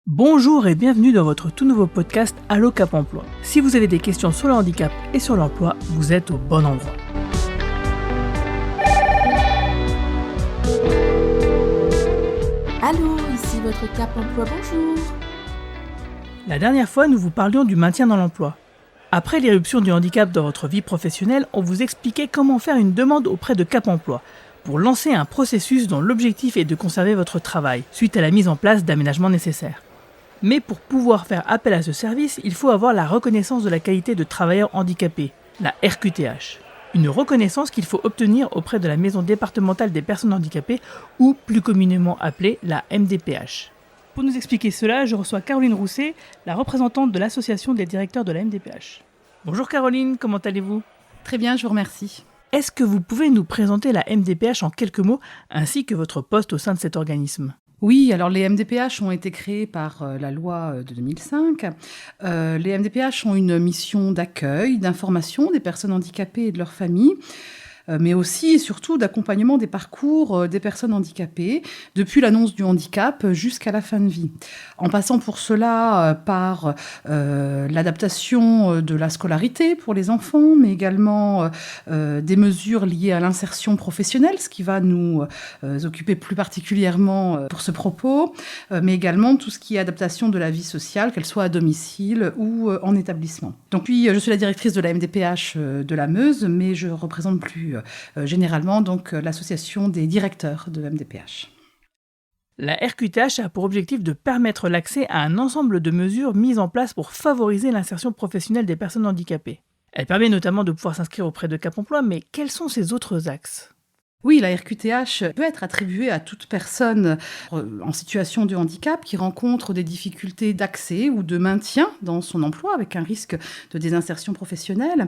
Bonjour et bienvenue dans votre tout nouveau podcast Allo Cap Emploi. Si vous avez des questions sur le handicap et sur l'emploi, vous êtes au bon endroit. Allô, ici votre Cap Emploi, bonjour. La dernière fois, nous vous parlions du maintien dans l'emploi. Après l'irruption du handicap dans votre vie professionnelle, on vous expliquait comment faire une demande auprès de Cap Emploi pour lancer un processus dont l'objectif est de conserver votre travail suite à la mise en place d'aménagements nécessaires. Mais pour pouvoir faire appel à ce service, il faut avoir la reconnaissance de la qualité de travailleur handicapé, la RQTH. Une reconnaissance qu'il faut obtenir auprès de la Maison départementale des personnes handicapées ou plus communément appelée la MDPH. Pour nous expliquer cela, je reçois Caroline Rousset, la représentante de l'association des directeurs de la MDPH. Bonjour Caroline, comment allez-vous ? Très bien, je vous remercie. Est-ce que vous pouvez nous présenter la MDPH en quelques mots, ainsi que votre poste au sein de cet organisme ? Oui, alors les MDPH ont été créés par la loi de 2005. Les MDPH ont une mission d'accueil, d'information des personnes handicapées et de leurs familles, mais aussi et surtout d'accompagnement des parcours des personnes handicapées, depuis l'annonce du handicap jusqu'à la fin de vie. En passant pour cela par l'adaptation de la scolarité pour les enfants, mais également des mesures liées à l'insertion professionnelle, ce qui va nous occuper plus particulièrement pour ce propos, mais également tout ce qui est adaptation de la vie sociale, qu'elle soit à domicile ou en établissement. Donc puis, je suis la directrice de la MDPH de la Meuse, mais je représente plus généralement donc l'association des directeurs de MDPH. La RQTH a pour objectif de permettre l'accès à un ensemble de mesures mises en place pour favoriser l'insertion professionnelle des personnes handicapées. Elle permet notamment de pouvoir s'inscrire auprès de Cap Emploi, mais quels sont ces autres axes ? Oui, la RQTH peut être attribuée à toute personne en situation de handicap qui rencontre des difficultés d'accès ou de maintien dans son emploi avec un risque de désinsertion professionnelle.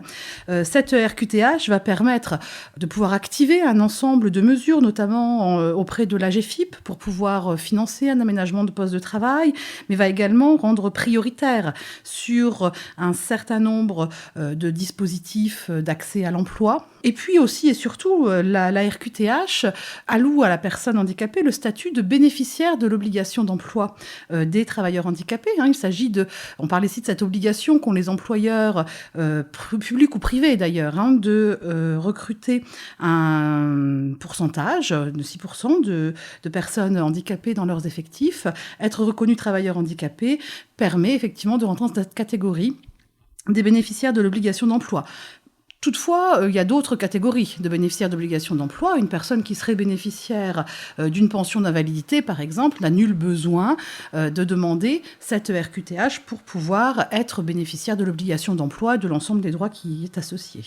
Cette RQTH va permettre de pouvoir activer un ensemble de mesures, notamment auprès de l'AGFIP, pour pouvoir financer un aménagement de poste de travail, mais va également rendre prioritaire sur un certain nombre de dispositifs d'accès à l'emploi. Et puis aussi et surtout, la RQTH alloue à la personne handicapée le statut de bénéficiaire de l'obligation d'emploi des travailleurs handicapés. Il s'agit on parle ici de cette obligation qu'ont les employeurs, publics ou privés d'ailleurs, de recruter un pourcentage de 6% de personnes handicapées dans leurs effectifs. Être reconnu travailleur handicapé permet effectivement de rentrer dans cette catégorie des bénéficiaires de l'obligation d'emploi. Toutefois, il y a d'autres catégories de bénéficiaires d'obligation d'emploi. Une personne qui serait bénéficiaire d'une pension d'invalidité, par exemple, n'a nul besoin de demander cette RQTH pour pouvoir être bénéficiaire de l'obligation d'emploi et de l'ensemble des droits qui y est associé.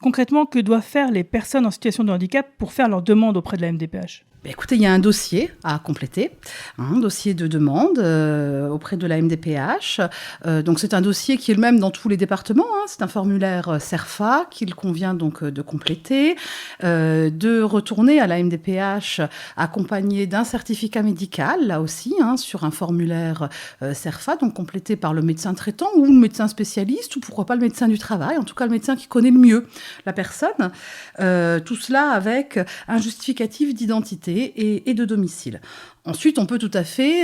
Concrètement, que doivent faire les personnes en situation de handicap pour faire leur demande auprès de la MDPH ? Écoutez, il y a un dossier à compléter, un dossier de demande auprès de la MDPH. Donc c'est un dossier qui est le même dans tous les départements. C'est un formulaire CERFA qu'il convient donc de compléter, de retourner à la MDPH accompagné d'un certificat médical, là aussi, sur un formulaire CERFA, donc complété par le médecin traitant ou le médecin spécialiste, ou pourquoi pas le médecin du travail, en tout cas le médecin qui connaît le mieux la personne. Tout cela avec un justificatif d'identité et de domicile. Ensuite,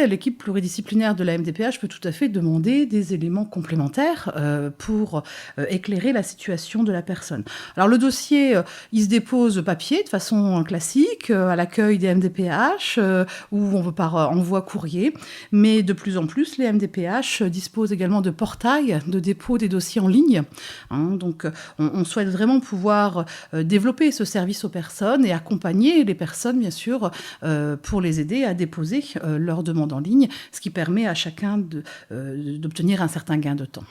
l'équipe pluridisciplinaire de la MDPH peut tout à fait demander des éléments complémentaires pour éclairer la situation de la personne. Alors le dossier, il se dépose papier de façon classique à l'accueil des MDPH ou on veut par envoi courrier, mais de plus en plus, les MDPH disposent également de portails de dépôt des dossiers en ligne. Donc on souhaite vraiment pouvoir développer ce service aux personnes et accompagner les personnes, bien sûr, pour les aider à déposer leur demande en ligne, ce qui permet à chacun d'obtenir un certain gain de temps.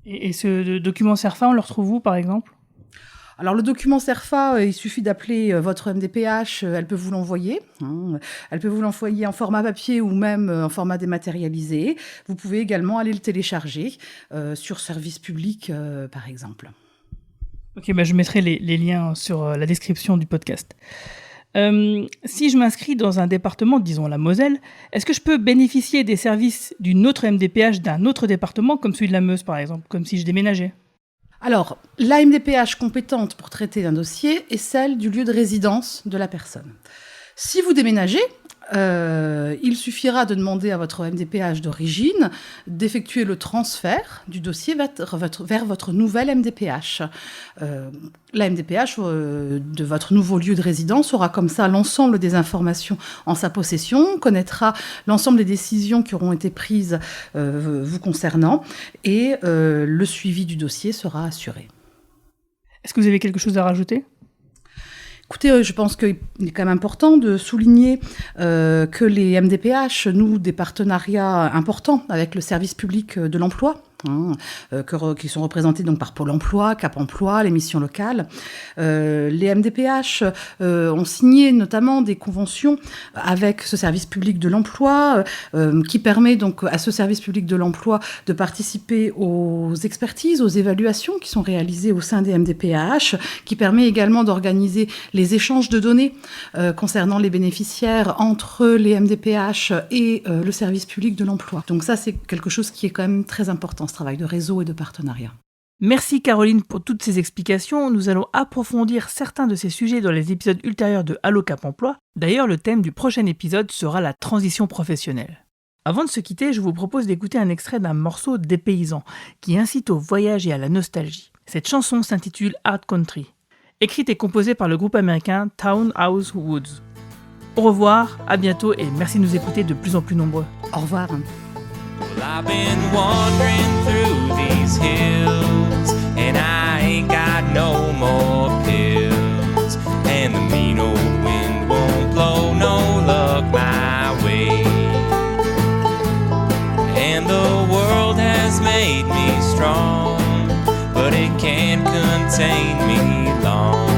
Et ce document CERFA, on le retrouve où, par exemple ? Alors, le document CERFA, il suffit d'appeler votre MDPH, elle peut vous l'envoyer. Elle peut vous l'envoyer en format papier ou même en format dématérialisé. Vous pouvez également aller le télécharger sur Service Public, par exemple. Ok, je mettrai les liens sur la description du podcast. Si je m'inscris dans un département, disons la Moselle, est-ce que je peux bénéficier des services d'une autre MDPH d'un autre département, comme celui de la Meuse par exemple, comme si je déménageais ? Alors, la MDPH compétente pour traiter d'un dossier est celle du lieu de résidence de la personne. Si vous déménagez, Il suffira de demander à votre MDPH d'origine d'effectuer le transfert du dossier vers votre nouvelle MDPH. La MDPH de votre nouveau lieu de résidence aura comme ça l'ensemble des informations en sa possession, connaîtra l'ensemble des décisions qui auront été prises vous concernant et le suivi du dossier sera assuré. Est-ce que vous avez quelque chose à rajouter ? Écoutez, je pense qu'il est quand même important de souligner que les MDPH nouent des partenariats importants avec le service public de l'emploi, qui sont représentés donc par Pôle emploi, Cap emploi, les missions locales. Les MDPH ont signé notamment des conventions avec ce service public de l'emploi qui permet donc à ce service public de l'emploi de participer aux expertises, aux évaluations qui sont réalisées au sein des MDPH, qui permet également d'organiser les échanges de données concernant les bénéficiaires entre les MDPH et le service public de l'emploi. Donc ça, c'est quelque chose qui est quand même très important, ce travail de réseau et de partenariat. Merci Caroline pour toutes ces explications. Nous allons approfondir certains de ces sujets dans les épisodes ultérieurs de Allo Cap Emploi. D'ailleurs, le thème du prochain épisode sera la transition professionnelle. Avant de se quitter, je vous propose d'écouter un extrait d'un morceau des Paysans qui incite au voyage et à la nostalgie. Cette chanson s'intitule Hard Country, écrite et composée par le groupe américain Townhouse Woods. Au revoir, à bientôt et merci de nous écouter de plus en plus nombreux. Au revoir. Well, I've been wandering through these hills, and I ain't got no more pills, and the mean old wind won't blow no luck my way, and the world has made me strong, but it can't contain me long,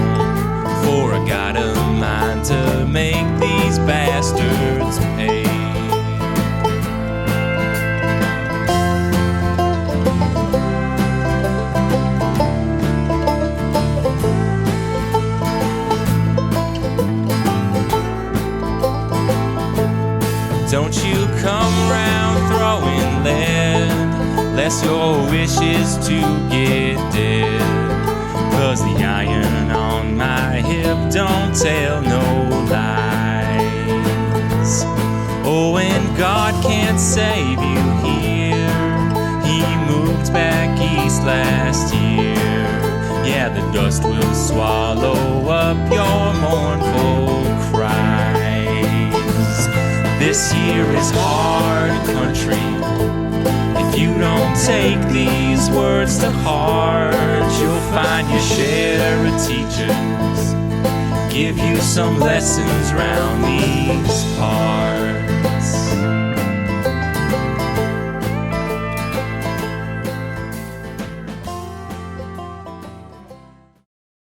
for I got a mind to make these bastards pay. Don't you come round throwing lead, lest your wish is to get dead. 'Cause the iron on my hip don't tell no lies. Oh, and God can't save you here, He moved back east last year. Yeah, the dust will swallow up your mournful cries. This here is hard country. If you don't take these words to heart, you'll find your share of teachers give you some lessons round these parts.